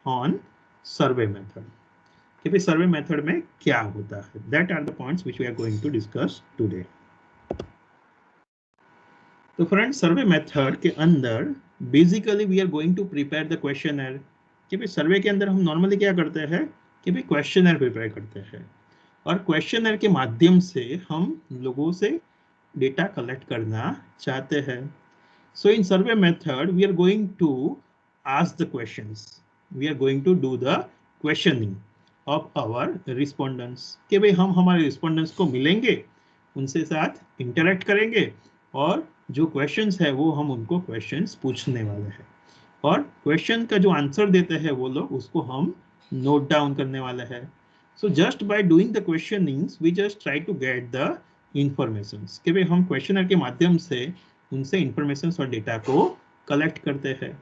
On survey method कि भाई survey method में क्या होता है. That are the points which we are going to discuss today. तो फ्रेंड्स सर्वे मेथड के अंदर basically we are going to prepare the questionnaire कि भाई सर्वे के अंदर हम नॉर्मली क्या करते हैं कि भाई क्वेश्चनर प्रिपेयर करते हैं और क्वेश्चनर के माध्यम से हम लोगों से डेटा कलेक्ट करना चाहते हैं. So in survey method we are going to ask the questions, we are going to do the questioning of our respondents कि भाई हम हमारे रिस्पोंडेंट्स को मिलेंगे, उनसे साथ इंटरेक्ट करेंगे और जो क्वेश्चंस है वो हम उनको क्वेश्चंस पूछने वाले हैं और क्वेश्चन का जो आंसर देते हैं वो लोग उसको हम नोट डाउन करने वाले हैं. So just by doing the questionings we just try to get the informations कि भाई हम क्वेश्चनर के माध्यम से उनसे इंफॉर्मेशंस और डेटा को कलेक्ट करते हैं.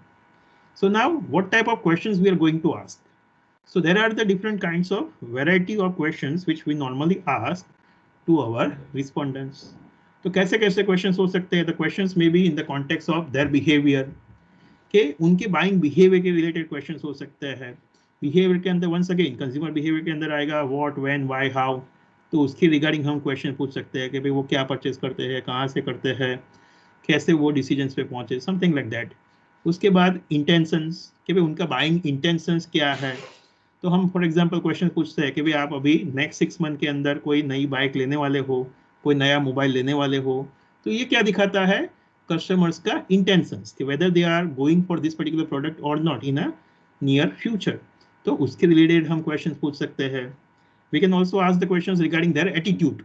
So now what type of questions we are going to ask. So there are the different kinds of variety of questions which we normally ask to our respondents. तो कैसे कैसे questions हो सकते हैं. The questions may be in the context of their behaviour के उनके buying behaviour के related questions हो सकते हैं. बिहेवियर के अंदर वंस अगेन कंज्यूमर बिहेवियर के अंदर आएगा व्हाट, व्हेन, व्हाई, हाउ. तो उसके रिगार्डिंग हम क्वेश्चन पूछ सकते हैं कि भाई वो क्या परचेज करते हैं, कहाँ से करते हैं, कैसे वो डिसीजंस पे पहुंचे, समथिंग लाइक दैट. उसके बाद इंटेंशंस कि भाई उनका बाइंग इंटेंशंस क्या है. तो हम फॉर एग्जांपल क्वेश्चन पूछते हैं कि भाई आप अभी नेक्स्ट 6 मंथ के अंदर कोई नई बाइक लेने वाले हो, कोई नया मोबाइल लेने वाले हो. तो ये क्या दिखाता है कस्टमर्स का इंटेंशंस कि whether they are going for this particular product और not in a near future. तो उसके रिलेटेड हम क्वेश्चन पूछ सकते हैं. We can also ask the questions regarding their attitude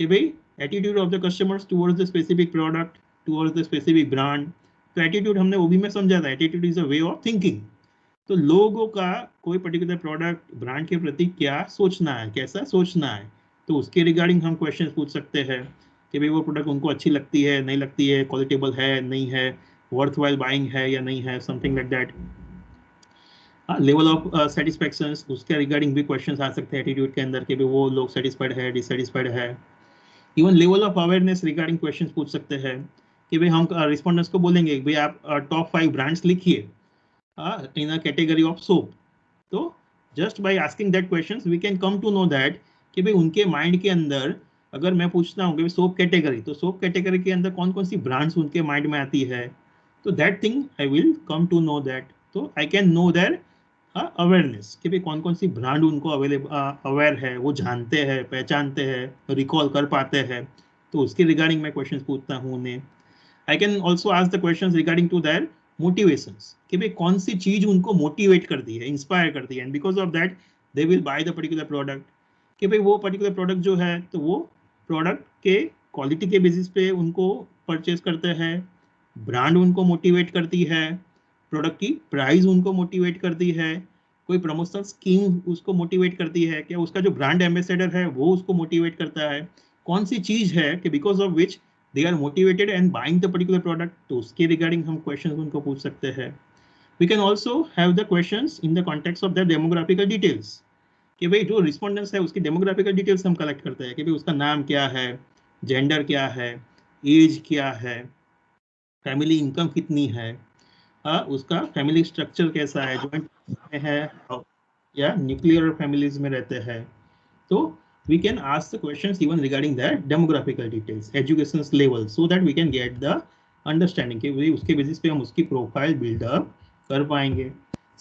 कि भाई attitude of the customers towards the specific product, towards the specific brand. तो एटीट्यूड हमने वो भी में समझा था. Attitude is a way of thinking. तो लोगों का कोई पर्टिकुलर प्रोडक्ट ब्रांड के प्रति क्या सोचना है, कैसा सोचना है. तो उसके रिगार्डिंग हम क्वेश्चन पूछ सकते हैं कि भाई वो प्रोडक्ट उनको अच्छी लगती है, नहीं लगती है, क्वालिटेबल है, नहीं है, वर्थ वाइल बाइंग है या नहीं है, something like that. Level of satisfaction उसके रिगार्डिंग भी क्वेश्चन आ सकते हैं एटीट्यूड के अंदर कि भाई वो लोग सेटिस्फाइड है, डिससेटिस्फाइड है. Even level of awareness regarding question पूछ सकते हैं कि भाई हम रिस्पोंडेंट्स को बोलेंगे भाई आप टॉप 5 ब्रांड्स लिखिए in a category of soap. तो just by asking that questions we can come to know that कि भाई उनके माइंड के अंदर अगर मैं पूछता हूँ कि सोप कैटेगरी, तो सोप कैटेगरी के अंदर कौन कौन सी ब्रांड्स उनके माइंड में आती है. तो that thing I will come to know that. तो I can know that awareness कि भाई कौन कौन सी ब्रांड उनको अवेयर है, वो जानते हैं, पहचानते हैं, रिकॉल कर पाते हैं. तो उसके रिगार्डिंग मैं क्वेश्चन पूछता हूँ उन्हें. I can also ask the question regarding to that motivations कि भाई कौन सी चीज उनको मोटिवेट करती है, इंस्पायर करती है, and because of that they will by the particular product. कि भाई वो पर्टिकुलर प्रोडक्ट जो है तो वो प्रोडक्ट के क्वालिटी के बेसिस पे उनको परचेज करते हैं, ब्रांड उनको मोटिवेट करती है, प्रोडक्ट की प्राइस उनको मोटिवेट करती है, कोई प्रमोशनल स्कीम उसको मोटिवेट करती है, क्या उसका जो ब्रांड एम्बेसडर है वो उसको मोटिवेट करता है. कौन सी चीज है कि because of which they are motivated and buying the particular product. तो उसके रिगार्डिंग हम क्वेश्चंस उनको पूछ सकते हैं. We can also have the questions in the context of their demographical details कि भाई जो रिस्पोंडेंट्स है उसकी डेमोग्राफिकल डिटेल्स हम कलेक्ट करते हैं कि भाई उसका नाम क्या है, जेंडर क्या है, एज क्या है, फैमिली इनकम कितनी है, उसका फैमिली स्ट्रक्चर कैसा है, जॉइंट में है या न्यूक्लियर फैमिलीज में रहते हैं. तो we can ask the questions even regarding their demographical details, education level, so that we can get the understanding कि उसके बेसिस पे हम उसकी प्रोफाइल बिल्डअप कर पाएंगे.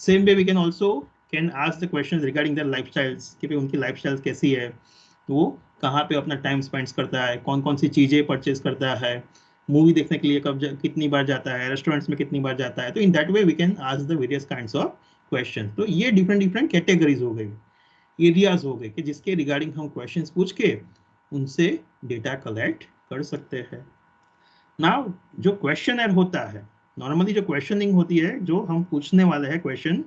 Same way we can also can ask the questions regarding their lifestyles कि भाई उनकी लाइफस्टाइल कैसी है, तो वो कहाँ पे अपना टाइम स्पेंड करता है, कौन कौन सी चीज़ें परचेज करता है, मूवी देखने के लिए कितनी बार जाता है, रेस्टोरेंट्स में कितनी बार जाता है. तो in that way we can ask the various kinds of question. तो ये डिफरेंट डिफरेंट कैटेगरीज हो गई, एरियाज हो गए कि जिसके रिगार्डिंग हम क्वेश्चंस पूछ के उनसे डेटा कलेक्ट कर सकते हैं. नाउ जो क्वेश्चनर होता है, नॉर्मली जो क्वेश्चनिंग होती है, जो हम पूछने वाले हैं क्वेश्चन,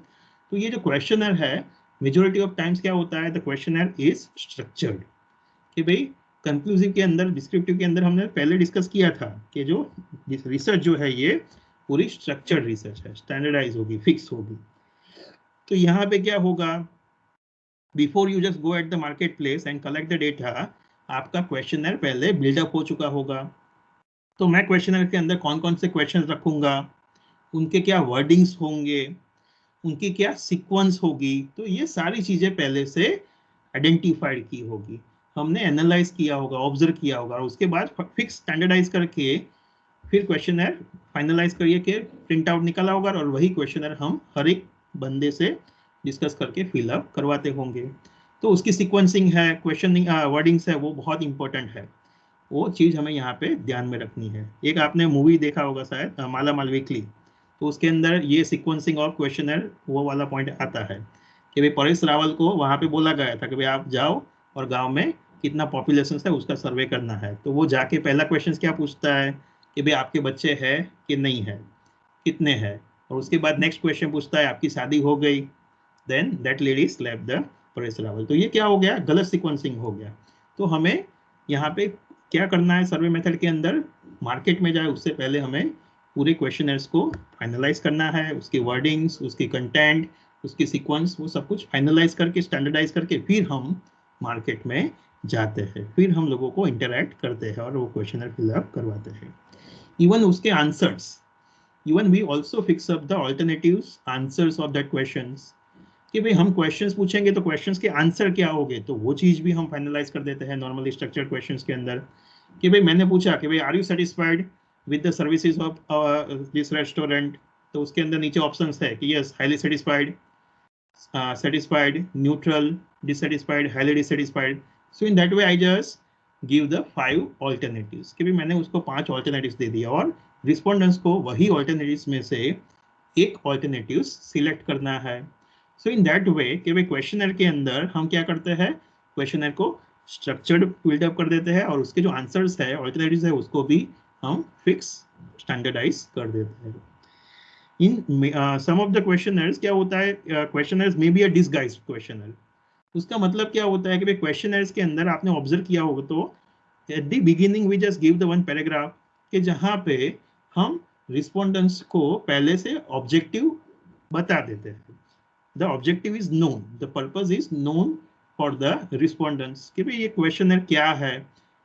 तो ये जो क्वेश्चनर है मेजॉरिटी ऑफ टाइम्स क्या होता है, द क्वेश्चनर इज स्ट्रक्चर्ड कि भाई कंक्लूसिव के अंदर, डिस्क्रिप्टिव के अंदर हमने पहले डिस्कस किया था कि जो रिसर्च जो है ये पूरी स्ट्रक्चर्ड रिसर्च है, स्टैंडर्डाइज होगी, फिक्स होगी. तो यहाँ पे क्या होगा, before you just go at the market place and collect the data, आपका क्वेश्चनर पहले बिल्डअप हो चुका होगा. तो मैं क्वेश्चनर के अंदर कौन कौन से क्वेश्चंस रखूंगा, उनके क्या वर्डिंग्स होंगे, उनकी क्या सीक्वेंस होगी, तो ये सारी चीजें पहले से आइडेंटिफाइड की होगी, हमने एनालाइज किया होगा, ऑब्जर्व किया होगा, और उसके बाद फिक्स स्टैंडर्डाइज करके फिर क्वेश्चनर फाइनलाइज करिए के प्रिंट आउट निकाला होगा, और वही क्वेश्चनर हम हर एक बंदे से डिस्कस करके फिलअप करवाते होंगे। तो उसकी सीक्वेंसिंग है, क्वेश्चनिंग वर्डिंग्स है, वो बहुत इंपॉर्टेंट है, वो चीज़ हमें यहाँ पे ध्यान में रखनी है। एक आपने मूवी देखा होगा शायद माला माल वीकली, तो उसके अंदर ये सीक्वेंसिंग और क्वेश्चनर वो वाला पॉइंट आता है कि भाई परेश रावल को वहाँ पे बोला गया था कि भाई आप जाओ और गांव में कितना पॉपुलेशन है उसका सर्वे करना है। तो वो जाके पहला क्वेश्चन क्या पूछता है कि भाई आपके बच्चे हैं कि नहीं है, कितने हैं, और उसके बाद नेक्स्ट क्वेश्चन पूछता है आपकी शादी हो गई, then that lady slapped the Paresh Rawal. तो ये क्या हो गया, गलत सीक्वेंसिंग हो गया। तो हमें यहाँ पे क्या करना है, सर्वे मेथड के अंदर मार्केट में जाए उससे पहले हमें पूरे क्वेश्चनर्स को फाइनलाइज करना है, उसके वर्डिंग्स, उसकी कंटेंट, उसकी सीक्वेंस, वो सब कुछ फाइनलाइज करके स्टैंडर्डाइज करके फिर हम मार्केट में जाते हैं, फिर हम लोगों को इंटरेक्ट करते हैं और वो क्वेश्चनर फिलअप करवाते हैं। इवन उसके answers, even we also fix up the alternatives answers of that questions, कि भाई हम क्वेश्चंस पूछेंगे तो क्वेश्चंस के आंसर क्या होंगे, तो वो चीज भी हम फाइनलाइज कर देते हैं नॉर्मली स्ट्रक्चर्ड क्वेश्चंस के अंदर। कि भाई मैंने पूछा कि भाई are you satisfied with the services of this restaurant, तो उसके अंदर नीचे ऑप्शंस है कि yes, highly satisfied, satisfied, neutral, dissatisfied, highly dissatisfied. So in that way I just give the 5 alternatives कि भी मैंने उसको 5 alternatives दे दिया और रिस्पोंडेंट्स को वही alternatives में से एक alternatives सिलेक्ट करना है। So in that way कि भाई क्वेश्चनर के अंदर हम क्या करते हैं, क्वेश्चनर को स्ट्रक्चर्ड बिल्डअप कर देते हैं और उसके जो आंसर्स है, alternatives है, उसको भी हम फिक्स स्टैंडर्डाइज कर देते हैं। In some of the questionnaires क्या होता है, questionnaires may be a disguised questionnaire. उसका मतलब क्या होता है कि भाई क्वेश्चनर्स के अंदर आपने ऑब्जर्व किया होगा तो at the beginning we just give the one paragraph, कि जहां पे हम रिस्पोंडेंट्स को पहले से ऑब्जेक्टिव बता देते हैं। The objective is known, the purpose is known for the respondents, कि भाई ये क्वेश्चनर क्या है,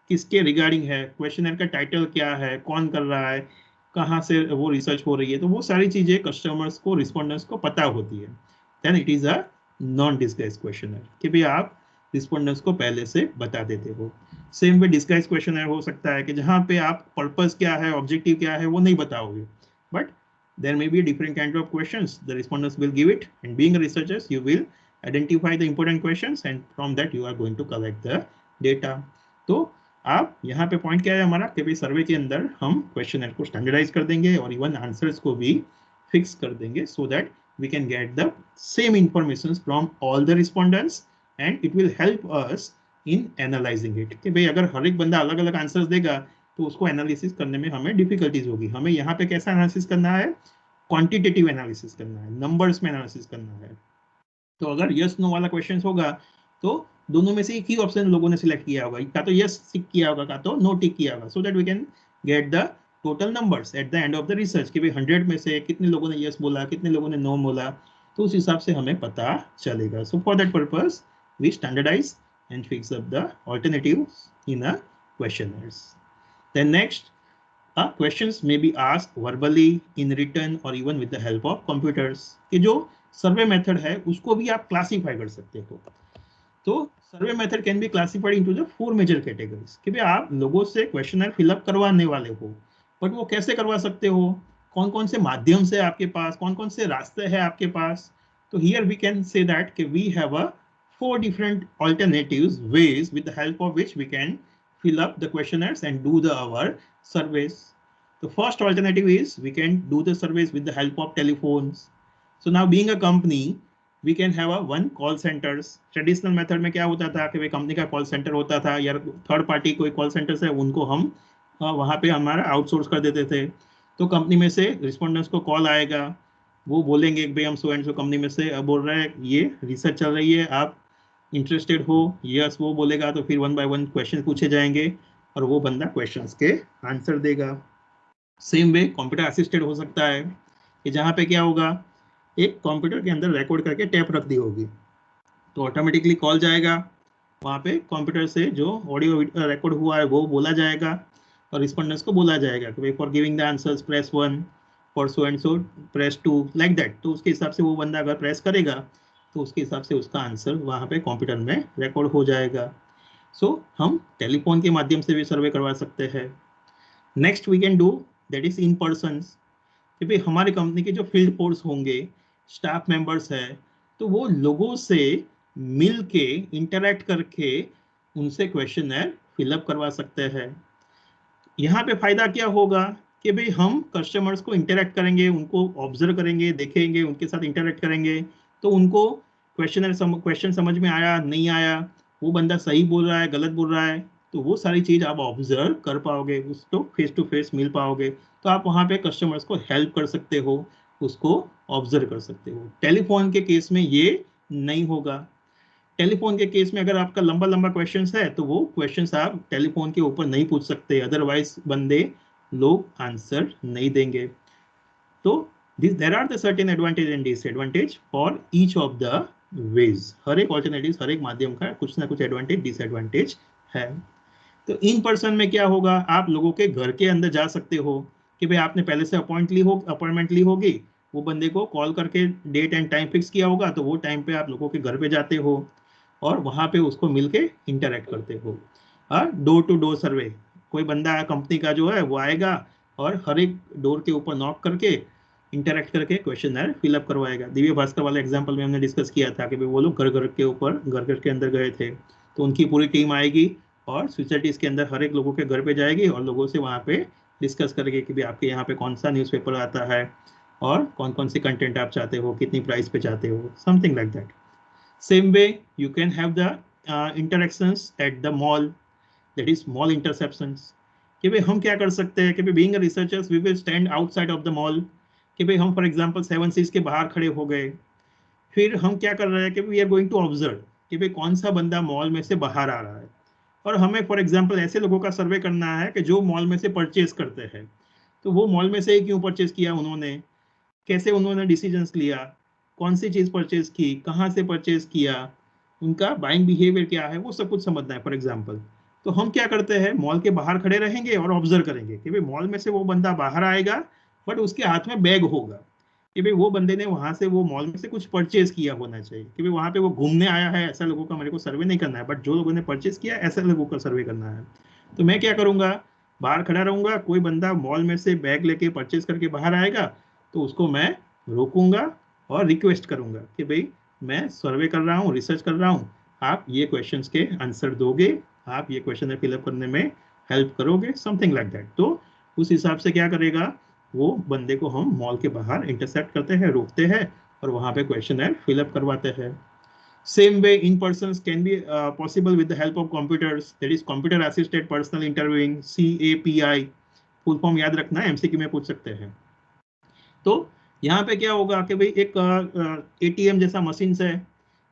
किसके रिगार्डिंग है, क्वेश्चनर का टाइटल क्या है, कौन कर रहा है, कहाँ से वो रिसर्च हो रही है, तो वो सारी चीजें कस्टमर्स को, रिस्पोंडेंट्स को पता होती है। Then it is a non disguise questionnaire, कि भाई आप रिस्पोंडेंट्स को पहले से बता देते हो। सेम वे डिस्गाइज क्वेश्चनर हो सकता है कि जहाँ पे आप पर्पस क्या है, ऑब्जेक्टिव क्या है, वो नहीं बताओगे, but there may be a different kind of questions the respondents will give it, and being a researchers you will identify the important questions and from that you are going to collect the data. तो आप यहाँ पे point क्या है हमारा कि भाई सर्वे के अंदर हम क्वेश्चनर को स्टैंडर्डाइज कर देंगे और इवन आंसर्स को भी फिक्स कर देंगे, so that we can get the same information from all the respondents and it will help us in analyzing it। कि भाई अगर हर एक बंदा अलग अलग आंसर्स देगा तो उसको एनालिसिस करने में हमें डिफिकल्टीज होगी। हमें यहाँ पे कैसा एनालिसिस करना है, क्वांटिटेटिव एनालिसिस करना है, नंबर्स में एनालिसिस करना है। तो अगर यस नो वाला क्वेश्चन होगा तो दोनों में से एक ही ऑप्शन लोगों ने सिलेक्ट किया होगा, का तो यस टिक किया होगा, का तो नो टिक किया होगा, so that we can get the total numbers at the end of the research कि भाई 100 में से कितने लोगों ने यस बोला, कितने लोगों ने नो बोला, तो उस हिसाब से हमें पता चलेगा। So for that purpose we standardise and fix up the alternatives in a questionnaires. Then next, questions may be asked verbally, in written or even with the help of computers। कि जो सर्वे मेथड है उसको भी आप classify कर सकते हो। तो survey method can be classified into the 4 major categories कि भाई आप लोगों से क्वेश्चनर फिलअप करवाने वाले हो, बट वो कैसे करवा सकते हो, कौन कौन से माध्यम से आपके पास, कौन कौन से रास्ते हैं आपके पास। तो here we can say that कि we have a 4 different alternatives ways with the help of which we can fill up the questionnaires and do our surveys. The first alternative is we can do the surveys with the help of telephones. So now being a company we can have a one call centers। Traditional method में क्या होता था कि भाई company का call centre होता था या थर्ड पार्टी कोई कॉल सेंटर्स है उनको हम वहाँ पे हमारा आउटसोर्स कर देते थे। तो कंपनी में से रिस्पोंडेंट्स को कॉल आएगा, वो बोलेंगे कि भाई हम सो एंड सो कंपनी में से बोल रहे हैं ये रिसर्च चल रही है, आप इंटरेस्टेड हो, यस वो बोलेगा तो फिर 1 by 1 क्वेश्चन पूछे जाएंगे और वो बंदा क्वेश्चंस के आंसर देगा। सेम वे कंप्यूटर असिस्टेड हो सकता है कि जहाँ पे क्या होगा, एक कंप्यूटर के अंदर रिकॉर्ड करके टैप रख दी होगी तो ऑटोमेटिकली कॉल जाएगा, वहाँ पे कंप्यूटर से जो ऑडियो रिकॉर्ड हुआ है वो बोला जाएगा और रिस्पोंडेंट्स को बोला जाएगा कि भाई for giving the answers press 1, for so and so press two like that, तो उसके हिसाब से वो बंदा अगर प्रेस करेगा तो उसके हिसाब से उसका आंसर वहाँ पे कंप्यूटर में रिकॉर्ड हो जाएगा। सो हम टेलीफोन के माध्यम से भी सर्वे करवा सकते हैं। Next we can do that is in person, कि भाई हमारी कंपनी के जो फील्ड फोर्स होंगे, स्टाफ मेंबर्स है, तो वो लोगों से मिल के इंटरेक्ट करके उनसे क्वेश्चनर फिलअप करवा सकते हैं। यहाँ पे फायदा क्या होगा कि भाई हम कस्टमर्स को इंटरेक्ट करेंगे, उनको ऑब्जर्व करेंगे, देखेंगे, उनके साथ इंटरेक्ट करेंगे, तो उनको क्वेश्चन समझ में आया नहीं आया, वो बंदा सही बोल रहा है गलत बोल रहा है, तो वो सारी चीज आप ऑब्जर्व कर पाओगे, उसको फेस टू फेस मिल पाओगे, तो आप वहाँ पे कस्टमर्स को हेल्प कर सकते हो, उसको ऑब्जर्व कर सकते हो। टेलीफोन के केस में ये नहीं होगा। टेलीफोन के केस में अगर आपका लंबा लंबा क्वेश्चंस है तो वो क्वेश्चंस आप टेलीफोन के ऊपर नहीं पूछ सकते, अदरवाइज बंदे लोग आंसर नहीं देंगे। तो there are the certain advantage and disadvantage for each of the ways. हर एक ऑल्टरनेटिव, हर एक माध्यम का कुछ ना कुछ एडवांटेज डिसएडवांटेज है। तो इन पर्सन में क्या होगा, आप लोगों के घर के अंदर जा सकते हो कि भाई आपने पहले से अपॉइंटमेंट ली होगी, वो बंदे को कॉल करके डेट एंड टाइम फिक्स किया होगा, तो वो टाइम पे आप लोगों के घर पे जाते हो और वहां पे उसको मिलके इंटरेक्ट करते हो। और डोर टू डोर सर्वे, कोई बंदा कंपनी का जो है वो आएगा और हर एक डोर के ऊपर नॉक करके इंटरेक्ट करके क्वेश्चनर फिलअप करवाएगा। दिव्य भास्कर वाले एग्जांपल में हमने डिस्कस किया था कि भाई वो लोग घर घर के ऊपर घर घर के अंदर गए थे, तो उनकी पूरी टीम आएगी और सोसाइटीज के अंदर हर एक लोगों के घर पे जाएगी और लोगों से वहाँ पे डिस्कस करेंगे कि भाई आपके यहाँ पे कौन सा न्यूज़पेपर आता है और कौन कौन सी कंटेंट आप चाहते हो, कितनी प्राइस पे चाहते हो, something like that. Same way, you can have the interactions at the mall, that is mall interceptions. कि भाई हम क्या कर सकते हैं कि भाई being a researchers we will stand outside of the mall, कि भाई हम फॉर एग्जांपल 7 Seas के बाहर खड़े हो गए, फिर हम क्या कर रहे हैं कि we are going to observe कि भाई कौन सा बंदा मॉल में से बाहर आ रहा है, और हमें फॉर एग्जांपल ऐसे लोगों का सर्वे करना है कि जो मॉल में से परचेज करते हैं, तो वो मॉल में से ही क्यों परचेज किया उन्होंने, कैसे उन्होंने डिसीजंस लिया, कौन सी चीज परचेज की, कहाँ से परचेज किया, उनका बाइंग बिहेवियर क्या है, वो सब कुछ समझना है फॉर एग्जांपल। तो हम क्या करते हैं, मॉल के बाहर खड़े रहेंगे और ऑब्जर्व करेंगे कि भाई मॉल में से वो बंदा बाहर आएगा बट उसके हाथ में बैग होगा, कि भाई वो बंदे ने वहां से वो मॉल में से कुछ परचेज किया होना चाहिए, कि भाई वहां पे वो घूमने आया है ऐसा लोगों का मेरे को सर्वे नहीं करना है, बट जो लोगों ने परचेज किया ऐसा लोगों का सर्वे करना है। तो मैं क्या करूंगा, बाहर खड़ा रहूंगा, कोई बंदा मॉल में से बैग लेके परचेज करके बाहर आएगा तो उसको मैं रोकूंगा और रिक्वेस्ट करूंगा कि भाई मैं सर्वे कर रहा हूँ, रिसर्च कर रहा हूँ, आप ये क्वेश्चंस के आंसर दोगे, आप ये क्वेश्चन फिलअप करने में हेल्प करोगे, समथिंग लाइक दैट। तो उस हिसाब से क्या करेगा, वो बंदे को हम मॉल के बाहर इंटरसेप्ट करते हैं, रोकते हैं और वहां पे क्वेश्चन फिलअप करवाते हैं। Same way, in persons can be possible with the help of computers, that is computer assisted personal interviewing, CAPI, full form याद रखना है, एमसीक्यू में पूछ सकते हैं। तो यहाँ पे क्या होगा कि भाई एक ATM जैसा मशीन है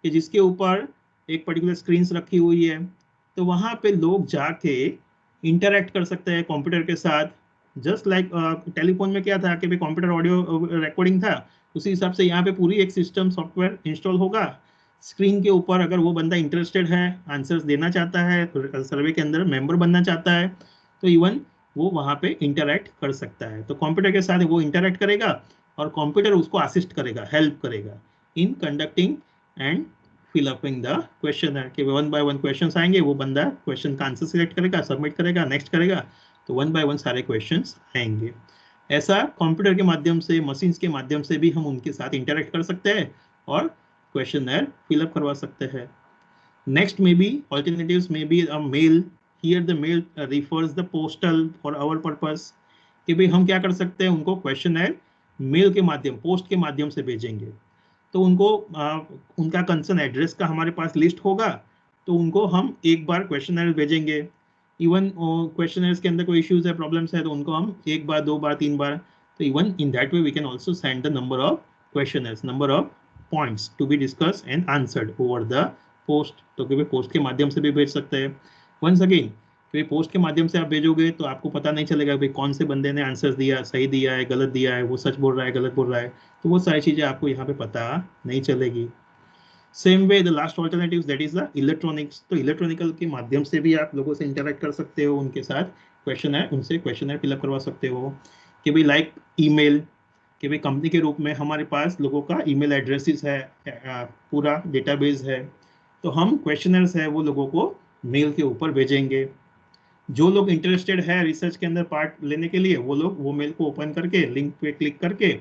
कि जिसके ऊपर एक पर्टिकुलर स्क्रीन रखी हुई है, तो वहाँ पे लोग जाके इंटरेक्ट कर सकते हैं कंप्यूटर के साथ, जस्ट लाइक टेलीफोन में क्या था कि भाई कंप्यूटर ऑडियो रिकॉर्डिंग था, उसी हिसाब से यहाँ पे पूरी एक सिस्टम सॉफ्टवेयर इंस्टॉल होगा। स्क्रीन के ऊपर अगर वो बंदा इंटरेस्टेड है, आंसर्स देना चाहता है, सर्वे के अंदर मेंबर बनना चाहता है, तो इवन वो वहाँ पे इंटरेक्ट कर सकता है। तो कंप्यूटर के साथ वो इंटरेक्ट करेगा और कंप्यूटर उसको असिस्ट करेगा, हेल्प करेगा in conducting and fill upping the question. कि वन बाय वन क्वेश्चन आएंगे, वो बंदा क्वेश्चन का आंसर सिलेक्ट करेगा, सबमिट करेगा, नेक्स्ट करेगा, तो वन बाय वन सारे क्वेश्चन आएंगे। ऐसा कंप्यूटर के माध्यम से, मशीन्स के माध्यम से भी हम उनके साथ इंटरेक्ट कर सकते हैं और क्वेश्चनर फिलअप करवा सकते हैं। नेक्स्ट में भी alternatives may be a mail. Here the mail refers the postal for our purpose, कि भाई हम क्या कर सकते हैं, उनको क्वेश्चनर मेल के माध्यम, पोस्ट के माध्यम से भेजेंगे, तो उनको उनका कंसर्न एड्रेस का हमारे पास लिस्ट होगा, तो उनको हम एक बार क्वेश्चनर भेजेंगे। इवन क्वेश्चनर्स के अंदर कोई इश्यूज है, प्रॉब्लम्स है, तो उनको हम एक बार, दो बार, तीन बार, तो even in that way we can also send the number of questionnaires, number of points to be discuss and answered over the post. तो कि पोस्ट के माध्यम से भी भेज सकते हैं। वंस अगेन, कि पोस्ट के माध्यम से आप भेजोगे तो आपको पता नहीं चलेगा भाई कौन से बंदे ने आंसर्स दिया, सही दिया है, गलत दिया है, वो सच बोल रहा है, गलत बोल रहा है, तो वो सारी चीजें आपको यहाँ पे पता नहीं चलेगी। Same way the last alternative that is the electronics. तो इलेक्ट्रॉनिकल के माध्यम से भी आप लोगों से इंटरेक्ट कर सकते हो, उनके साथ क्वेश्चन है, उनसे क्वेश्चन फिलअप करवा सकते हो, कि भाई लाइक ईमेल, कि भाई कंपनी के रूप में हमारे पास लोगों का ईमेल एड्रेसेस है, पूरा डेटाबेस है, तो हम क्वेश्चनर्स है वो लोगों को मेल के ऊपर भेजेंगे। जो लोग इंटरेस्टेड है रिसर्च के अंदर पार्ट लेने के लिए, वो लोग वो मेल को ओपन करके लिंक पे क्लिक करके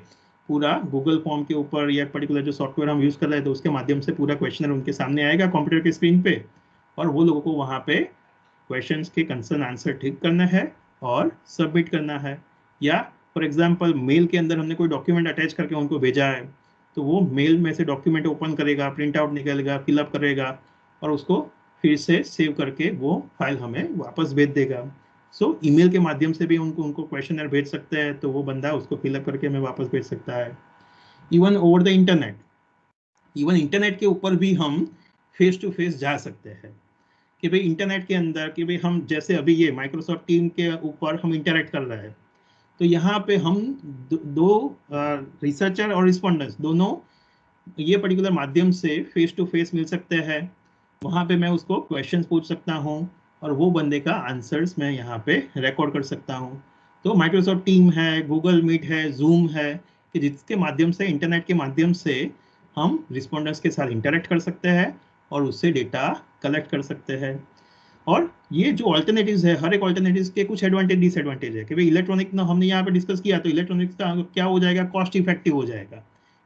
पूरा गूगल फॉर्म के ऊपर या पर्टिकुलर जो सॉफ्टवेयर हम यूज़ कर रहे हैं तो उसके माध्यम से पूरा क्वेश्चनर उनके सामने आएगा कंप्यूटर के स्क्रीन पे, और वो लोगों को वहाँ पे क्वेश्चंस के कंसर्न आंसर ठीक करना है और सबमिट करना है। या फॉर एग्जांपल मेल के अंदर हमने कोई डॉक्यूमेंट अटैच करके उनको भेजा है, तो वो मेल में से डॉक्यूमेंट ओपन करेगा, प्रिंट आउट निकलेगा, फिलअप करेगा और उसको फिर से सेव करके वो फाइल हमें वापस भेज देगा। सो ईमेल के माध्यम से भी उनको क्वेश्चनर भेज सकते हैं, तो वो बंदा उसको फिलअप करके हमें वापस भेज सकता है। Even over the internet, even internet के ऊपर भी हम फेस टू फेस जा सकते हैं कि भाई इंटरनेट के अंदर कि भाई हम जैसे अभी ये माइक्रोसॉफ्ट टीम के ऊपर हम इंटरेक्ट कर रहे हैं, तो यहाँ पे हम दो रिसर्चर और रिस्पोंडेंट्स दोनों ये पर्टिकुलर माध्यम से फेस टू फेस मिल सकते हैं। वहाँ पे मैं उसको क्वेश्चंस पूछ सकता हूँ और वो बंदे का आंसर्स मैं यहाँ पे रिकॉर्ड कर सकता हूँ। तो माइक्रोसॉफ्ट टीम है, गूगल मीट है, जूम है, कि जिसके माध्यम से इंटरनेट के माध्यम से हम रिस्पोंडेंट्स के साथ इंटरेक्ट कर सकते हैं और उससे डेटा कलेक्ट कर सकते हैं। और ये जो ऑल्टरनेटिव्स है, हर एक ऑल्टरनेटिव्स के कुछ एडवांटेज डिसएडवांटेज है कि भाई इलेक्ट्रॉनिक ना हमने यहाँ पे डिस्कस किया, तो इलेक्ट्रॉनिक्स का क्या हो जाएगा, कॉस्ट इफेक्टिव हो जाएगा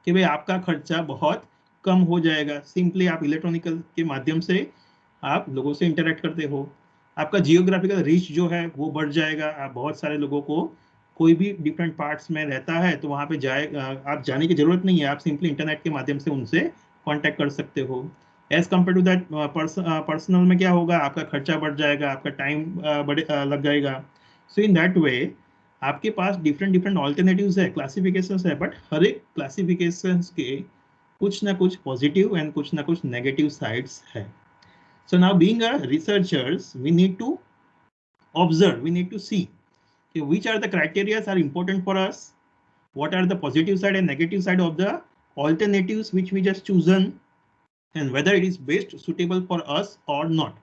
कि भाई आपका खर्चा बहुत कम हो जाएगा। सिंपली आप इलेक्ट्रॉनिकल के माध्यम से आप लोगों से इंटरेक्ट करते हो, आपका जियोग्राफिकल रीच जो है वो बढ़ जाएगा। आप बहुत सारे लोगों को, कोई भी डिफरेंट पार्ट्स में रहता है तो वहाँ पे आप जाने की जरूरत नहीं है, आप सिंपली इंटरनेट के माध्यम से उनसे कॉन्टेक्ट कर सकते हो। As compare to that personal में क्या होगा, आपका खर्चा बढ़ जाएगा, आपका टाइम लग जाएगा। सो इन दैट वे आपके पास डिफरेंट डिफरेंट ऑल्टरनेटिव्स है, क्लासिफिकेशंस है, बट हर एक क्लासिफिकेशंस के कुछ ना कुछ पॉजिटिव एंड कुछ ना कुछ नेगेटिव साइड्स है। So now being a researchers we need to observe, we need to see which are the criteria are important for us, what are the positive side and negative side of the alternatives which we just chosen, and whether it is best suitable for us or not,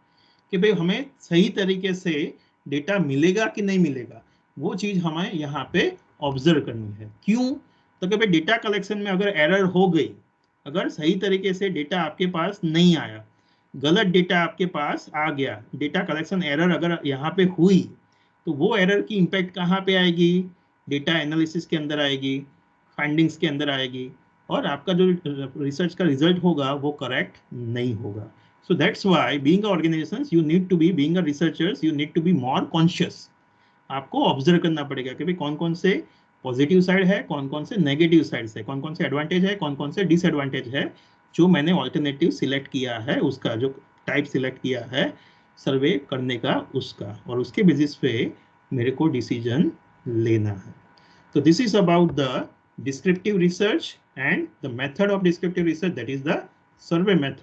कि भाई हमें सही तरीके से data मिलेगा कि नहीं मिलेगा, वो चीज हमें यहाँ पे ऑब्जर्व करनी है। क्यों? तो कि भाई डेटा कलेक्शन में अगर एरर हो गई, अगर सही तरीके से डेटा आपके पास नहीं आया, गलत डेटा आपके पास आ गया, डेटा कलेक्शन एरर अगर यहाँ पे हुई, तो वो एरर की इम्पैक्ट कहाँ पे आएगी, डेटा एनालिसिस के अंदर आएगी, फाइंडिंग्स के अंदर आएगी, और आपका जो रिसर्च का रिजल्ट होगा वो करेक्ट नहीं होगा। So that's why being organizations you need to be, being a researchers you need to be more conscious। आपको ऑब्जर्व करना पड़ेगा कि भाई कौन कौन से पॉजिटिव साइड है, कौन कौन से नेगेटिव साइड्स है, कौन कौन से एडवांटेज है, कौन कौन से डिसएडवांटेज है जो मैंने ऑल्टरनेटिव सिलेक्ट किया है, उसका जो टाइप सिलेक्ट किया है सर्वे करने का उसका, और उसके बेसिस पे मेरे को डिसीजन लेना है। तो this is about the descriptive research and the method of descriptive research, that is the survey method।